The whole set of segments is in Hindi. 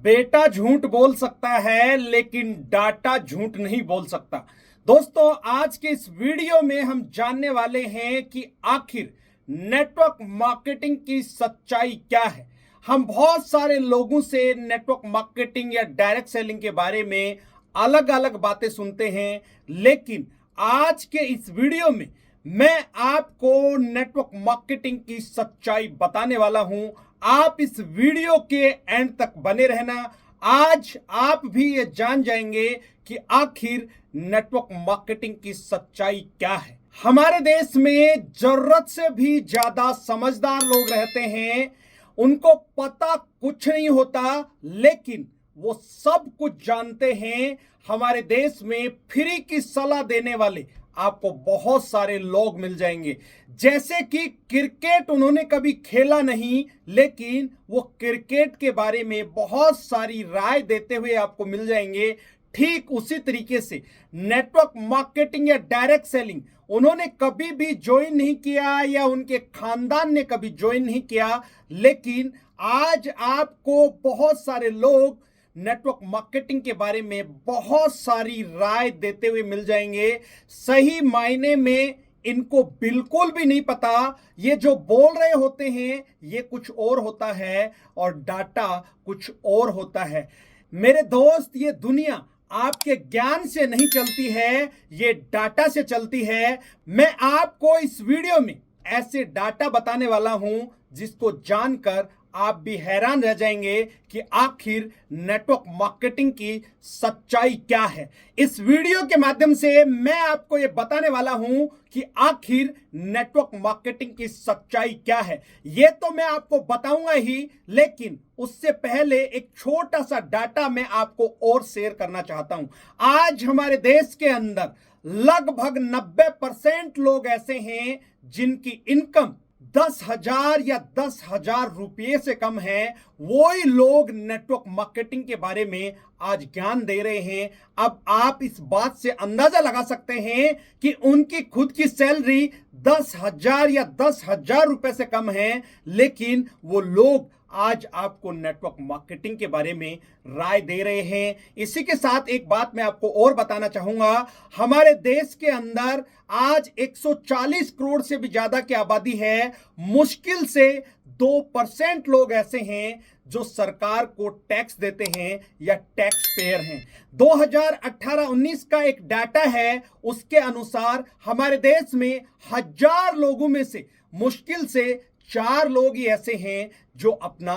बेटा झूठ बोल सकता है लेकिन डाटा झूठ नहीं बोल सकता। दोस्तों, आज के इस वीडियो में हम जानने वाले हैं कि आखिर नेटवर्क मार्केटिंग की सच्चाई क्या है। हम बहुत सारे लोगों से नेटवर्क मार्केटिंग या डायरेक्ट सेलिंग के बारे में अलग अलग बातें सुनते हैं, लेकिन आज के इस वीडियो में मैं आपको नेटवर्क मार्केटिंग की सच्चाई बताने वाला हूं। आप इस वीडियो के एंड तक बने रहना। आज आप भी ये जान जाएंगे कि आखिर नेटवर्क मार्केटिंग की सच्चाई क्या है। हमारे देश में जरूरत से भी ज्यादा समझदार लोग रहते हैं। उनको पता कुछ नहीं होता, लेकिन वो सब कुछ जानते हैं। हमारे देश में फ्री की सलाह देने वाले आपको बहुत सारे लोग मिल जाएंगे। जैसे कि क्रिकेट उन्होंने कभी खेला नहीं, लेकिन वो क्रिकेट के बारे में बहुत सारी राय देते हुए आपको मिल जाएंगे। ठीक उसी तरीके से नेटवर्क मार्केटिंग या डायरेक्ट सेलिंग उन्होंने कभी भी ज्वाइन नहीं किया या उनके खानदान ने कभी ज्वाइन नहीं किया, लेकिन आज आपको बहुत सारे लोग नेटवर्क मार्केटिंग के बारे में बहुत सारी राय देते हुए मिल जाएंगे। सही मायने में इनको बिल्कुल भी नहीं पता। ये जो बोल रहे होते हैं ये कुछ और होता है और डाटा कुछ और होता है। मेरे दोस्त, ये दुनिया आपके ज्ञान से नहीं चलती है, ये डाटा से चलती है। मैं आपको इस वीडियो में ऐसे डाटा बताने वाला हूं जिसको जानकर आप भी हैरान रह जाएंगे कि आखिर नेटवर्क मार्केटिंग की सच्चाई क्या है। इस वीडियो के माध्यम से मैं आपको यह बताने वाला हूं कि आखिर नेटवर्क मार्केटिंग की सच्चाई क्या है। यह तो मैं आपको बताऊंगा ही, लेकिन उससे पहले एक छोटा सा डाटा मैं आपको और शेयर करना चाहता हूं। आज हमारे देश के अंदर लगभग 90% लोग ऐसे हैं जिनकी इनकम 10,000 या 10,000 रुपये से कम है। वो ही लोग नेटवर्क मार्केटिंग के बारे में आज ज्ञान दे रहे हैं। अब आप इस बात से अंदाजा लगा सकते हैं कि उनकी खुद की सैलरी 10,000 या 10,000 रुपए से कम है, लेकिन वो लोग आज आपको नेटवर्क मार्केटिंग के बारे में राय दे रहे हैं। इसी के साथ एक बात मैं आपको और बताना चाहूंगा। हमारे देश के अंदर आज 140 करोड़ से भी ज्यादा की आबादी है। मुश्किल से 2% लोग ऐसे हैं जो सरकार को टैक्स देते हैं या टैक्स पेयर हैं। 2018-19 का एक डाटा है, उसके अनुसार हमारे देश में 1000 लोगों में से मुश्किल से 4 लोग ही ऐसे हैं जो अपना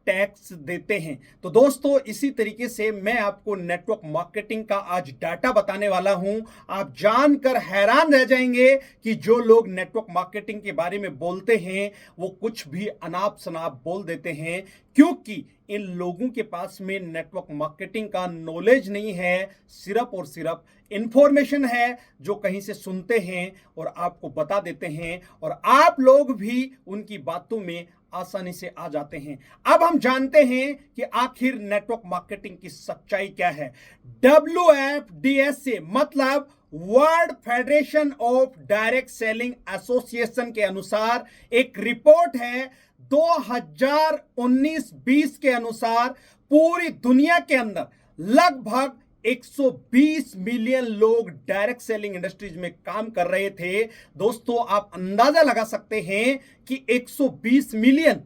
टैक्स देते हैं। तो दोस्तों, इसी तरीके से मैं आपको नेटवर्क मार्केटिंग का आज डाटा बताने वाला हूं। आप जानकर हैरान रह जाएंगे कि जो लोग नेटवर्क मार्केटिंग के बारे में बोलते हैं वो कुछ भी अनाप शनाप बोल देते हैं, क्योंकि इन लोगों के पास में नेटवर्क मार्केटिंग का नॉलेज नहीं है। सिर्फ और सिर्फ इंफॉर्मेशन है जो कहीं से सुनते हैं और आपको बता देते हैं, और आप लोग भी उनकी बातों में आसानी से आ जाते हैं। अब हम जानते हैं कि आखिर नेटवर्क मार्केटिंग की सच्चाई क्या है। WFDSA मतलब world federation of direct selling association के अनुसार एक रिपोर्ट है 2019-20 के अनुसार पूरी दुनिया के अंदर लगभग 120 मिलियन लोग डायरेक्ट सेलिंग इंडस्ट्रीज में काम कर रहे थे। दोस्तों, आप अंदाजा लगा सकते हैं कि 120 मिलियन,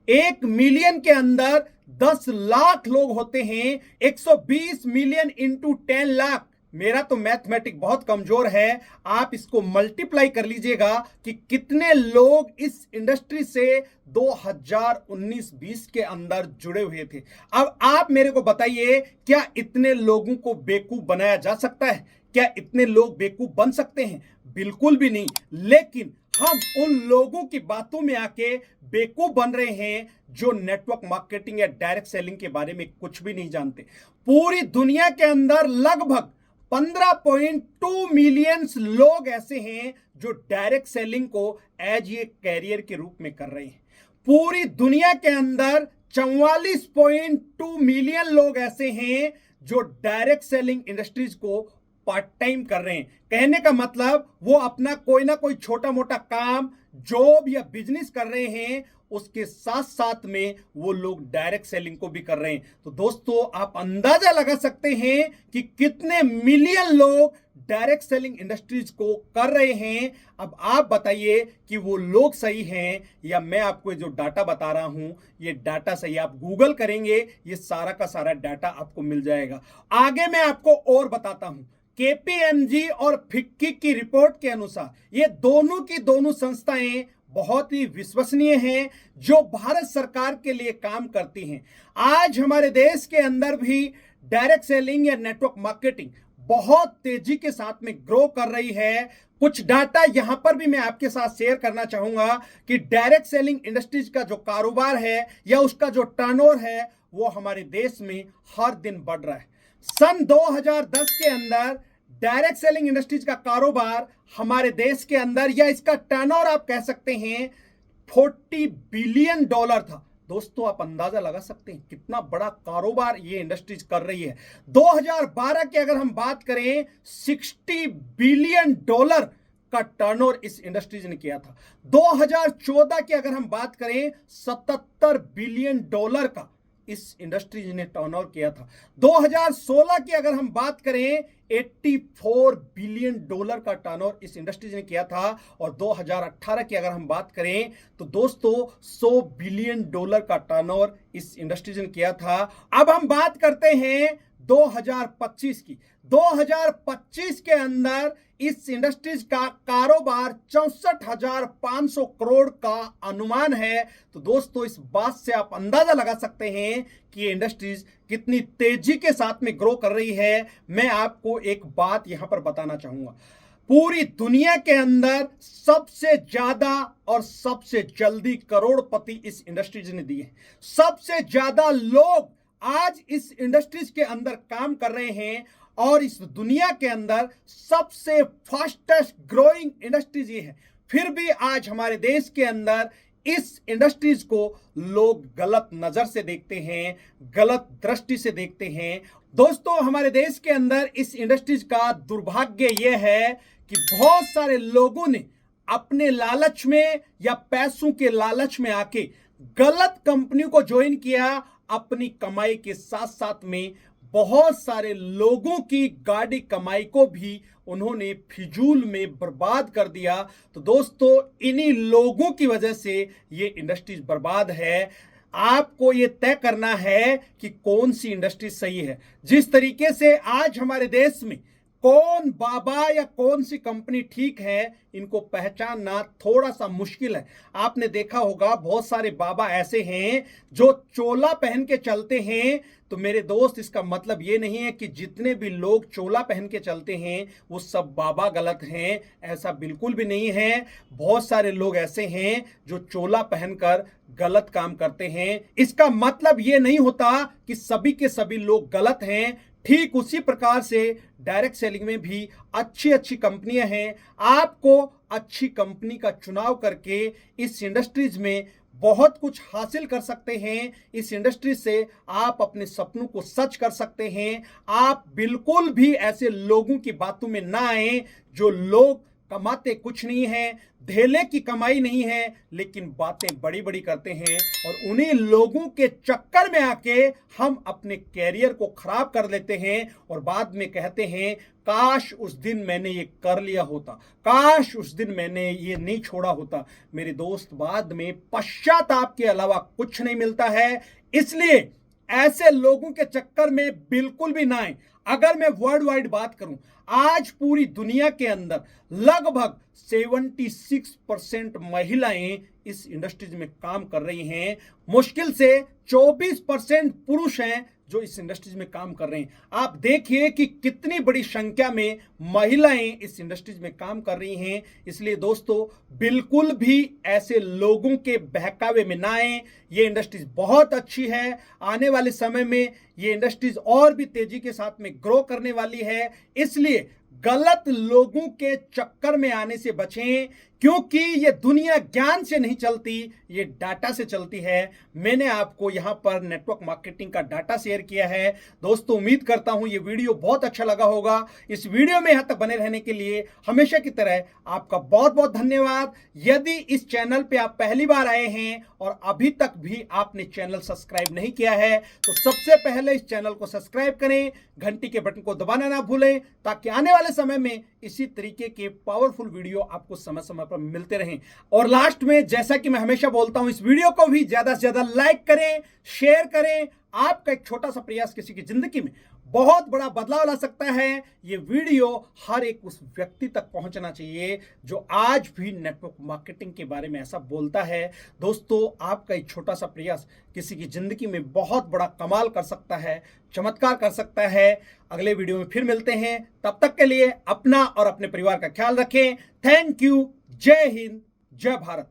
1 मिलियन के अंदर 10 लाख लोग होते हैं। 120 मिलियन इंटू 10 लाख, मेरा तो मैथमेटिक बहुत कमजोर है, आप इसको मल्टीप्लाई कर लीजिएगा कि कितने लोग इस इंडस्ट्री से 2019-20 के अंदर जुड़े हुए थे। अब आप मेरे को बताइए, क्या इतने लोगों को बेवकूफ बनाया जा सकता है? क्या इतने लोग बेवकूफ बन सकते हैं? बिल्कुल भी नहीं। लेकिन हम उन लोगों की बातों में आके बेवकूफ बन रहे हैं जो नेटवर्क मार्केटिंग या डायरेक्ट सेलिंग के बारे में कुछ भी नहीं जानते। पूरी दुनिया के अंदर लगभग 15.2 मिलियन लोग ऐसे हैं जो डायरेक्ट सेलिंग को एज ए कैरियर के रूप में कर रहे हैं। पूरी दुनिया के अंदर 44.2 मिलियन लोग ऐसे हैं जो डायरेक्ट सेलिंग इंडस्ट्रीज को पार्ट टाइम कर रहे हैं। कहने का मतलब वो अपना कोई ना कोई छोटा मोटा काम, जॉब या बिजनेस कर रहे हैं उसके साथ साथ में वो लोग डायरेक्ट सेलिंग को भी कर रहे हैं। तो दोस्तों आप अंदाजा लगा सकते हैं कि कितने मिलियन लोग डायरेक्ट सेलिंग इंडस्ट्रीज को कर रहे हैं। अब आप बताइए कि वो लोग सही हैं या मैं आपको जो डाटा बता रहा हूं ये डाटा सही। आप गूगल करेंगे ये सारा का सारा डाटा आपको मिल जाएगा। आगे मैं आपको और बताता हूं। केपीएमजी और फिक्की की रिपोर्ट के अनुसार ये दोनों की दोनों संस्थाएं बहुत ही विश्वसनीय हैं जो भारत सरकार के लिए काम करती हैं। आज हमारे देश के अंदर भी डायरेक्ट सेलिंग या नेटवर्क मार्केटिंग बहुत तेजी के साथ में ग्रो कर रही है। कुछ डाटा यहां पर भी मैं आपके साथ शेयर करना चाहूंगा कि डायरेक्ट सेलिंग इंडस्ट्रीज का जो कारोबार है या उसका जो टर्नओवर है वो हमारे देश में हर दिन बढ़ रहा है। सन 2010 के अंदर डायरेक्ट सेलिंग इंडस्ट्रीज का कारोबार हमारे देश के अंदर या इसका टर्नओवर आप कह सकते हैं 40 बिलियन डॉलर था। दोस्तों आप अंदाजा लगा सकते हैं कितना बड़ा कारोबार ये इंडस्ट्रीज कर रही है। 2012 की अगर हम बात करें 60 बिलियन डॉलर का टर्नओवर इस इंडस्ट्रीज ने किया था। 2014 की अगर हम बात करें 77 बिलियन डॉलर का इस इंडस्ट्रीज ने टर्नओवर किया था। 2016 की अगर हम बात करें 84 बिलियन डॉलर का टर्नओवर इस इंडस्ट्रीज ने किया था। और 2018 की अगर हम बात करें तो दोस्तों 100 बिलियन डॉलर का टर्नओवर इस इंडस्ट्रीज ने किया था। अब हम बात करते हैं 2025 की। 2025 के अंदर इस इंडस्ट्रीज का कारोबार 64,500 करोड़ का अनुमान है। तो दोस्तों इस बात से आप अंदाजा लगा सकते हैं कि ये इंडस्ट्रीज कितनी तेजी के साथ में ग्रो कर रही है। मैं आपको एक बात यहां पर बताना चाहूंगा। पूरी दुनिया के अंदर सबसे ज्यादा और सबसे जल्दी करोड़पति इस इंडस्ट्रीज ने दिए। सबसे ज्यादा लोग आज इस इंडस्ट्रीज के अंदर काम कर रहे हैं और इस दुनिया के अंदर सबसे फास्टेस्ट ग्रोइंग इंडस्ट्रीज ये है। फिर भी आज हमारे देश के अंदर इस इंडस्ट्रीज को लोग गलत नजर से देखते हैं, गलत दृष्टि से देखते हैं। दोस्तों हमारे देश के अंदर इस इंडस्ट्रीज का दुर्भाग्य यह है कि बहुत सारे लोगों ने अपने लालच में या पैसों के लालच में आके गलत कंपनी को ज्वाइन किया। अपनी कमाई के साथ साथ में बहुत सारे लोगों की गाड़ी कमाई को भी उन्होंने फिजूल में बर्बाद कर दिया। तो दोस्तों इन्हीं लोगों की वजह से ये इंडस्ट्रीज बर्बाद है। आपको ये तय करना है कि कौन सी इंडस्ट्री सही है। जिस तरीके से आज हमारे देश में कौन बाबा या कौन सी कंपनी ठीक है इनको पहचानना थोड़ा सा मुश्किल है। आपने देखा होगा बहुत सारे बाबा ऐसे हैं जो चोला पहन के चलते हैं। तो मेरे दोस्त इसका मतलब ये नहीं है कि जितने भी लोग चोला पहन के चलते हैं वो सब बाबा गलत हैं, ऐसा बिल्कुल भी नहीं है। बहुत सारे लोग ऐसे हैं जो चोला पहनकर गलत काम करते हैं। इसका मतलब ये नहीं होता कि सभी के सभी लोग गलत हैं। ठीक उसी प्रकार से डायरेक्ट सेलिंग में भी अच्छी अच्छी कंपनियां हैं। आपको अच्छी कंपनी का चुनाव करके इस इंडस्ट्रीज में बहुत कुछ हासिल कर सकते हैं। इस इंडस्ट्री से आप अपने सपनों को सच कर सकते हैं। आप बिल्कुल भी ऐसे लोगों की बातों में ना आए जो लोग कमाते कुछ नहीं है, धेले की कमाई नहीं है, लेकिन बातें बड़ी बड़ी करते हैं। और उन्हीं लोगों के चक्कर में आके हम अपने कैरियर को खराब कर लेते हैं और बाद में कहते हैं काश उस दिन मैंने ये कर लिया होता, काश उस दिन मैंने ये नहीं छोड़ा होता। मेरे दोस्त बाद में पश्चाताप के अलावा कुछ नहीं मिलता है। इसलिए ऐसे लोगों के चक्कर में बिल्कुल भी ना आए। अगर मैं वर्ल्ड वाइड बात करूं, आज पूरी दुनिया के अंदर लगभग 76% महिलाएं इस इंडस्ट्रीज में काम कर रही हैं। मुश्किल से 24% पुरुष हैं जो इस इंडस्ट्रीज में काम कर रहे हैं। आप देखिए कि कितनी बड़ी संख्या में महिलाएं इस इंडस्ट्रीज में काम कर रही हैं। इसलिए दोस्तों बिल्कुल भी ऐसे लोगों के बहकावे में ना आए। ये इंडस्ट्रीज बहुत अच्छी है। आने वाले समय में ये इंडस्ट्रीज और भी तेजी के साथ में ग्रो करने वाली है। इसलिए गलत लोगों के चक्कर में आने से बचें क्योंकि ये दुनिया ज्ञान से नहीं चलती, ये डाटा से चलती है। मैंने आपको यहां पर नेटवर्क मार्केटिंग का डाटा शेयर किया है। दोस्तों, उम्मीद करता हूं ये वीडियो बहुत अच्छा लगा होगा। इस वीडियो में यहां तक बने रहने के लिए हमेशा की तरह आपका बहुत बहुत धन्यवाद। यदि इस चैनल पे आप पहली बार आए हैं और अभी तक भी आपने चैनल सब्सक्राइब नहीं किया है तो सबसे पहले इस चैनल को सब्सक्राइब करें, घंटी के बटन को दबाना ना भूलें, ताकि आने वाले समय में इसी तरीके के पावरफुल वीडियो आपको समय समय पर मिलते रहें। और लास्ट में, जैसा कि मैं हमेशा बोलता हूं, इस वीडियो को भी ज्यादा से ज्यादा लाइक करें, शेयर करें। आपका एक छोटा सा प्रयास किसी की जिंदगी में बहुत बड़ा बदलाव ला सकता है। ये वीडियो हर एक उस व्यक्ति तक पहुंचना चाहिए जो आज भी नेटवर्क मार्केटिंग के बारे में ऐसा बोलता है। दोस्तों, आपका एक छोटा सा प्रयास किसी की जिंदगी में बहुत बड़ा कमाल कर सकता है, चमत्कार कर सकता है। अगले वीडियो में फिर मिलते हैं, तब तक के लिए अपना और अपने परिवार का ख्याल रखें। Thank you. जय हिंद, जय भारत।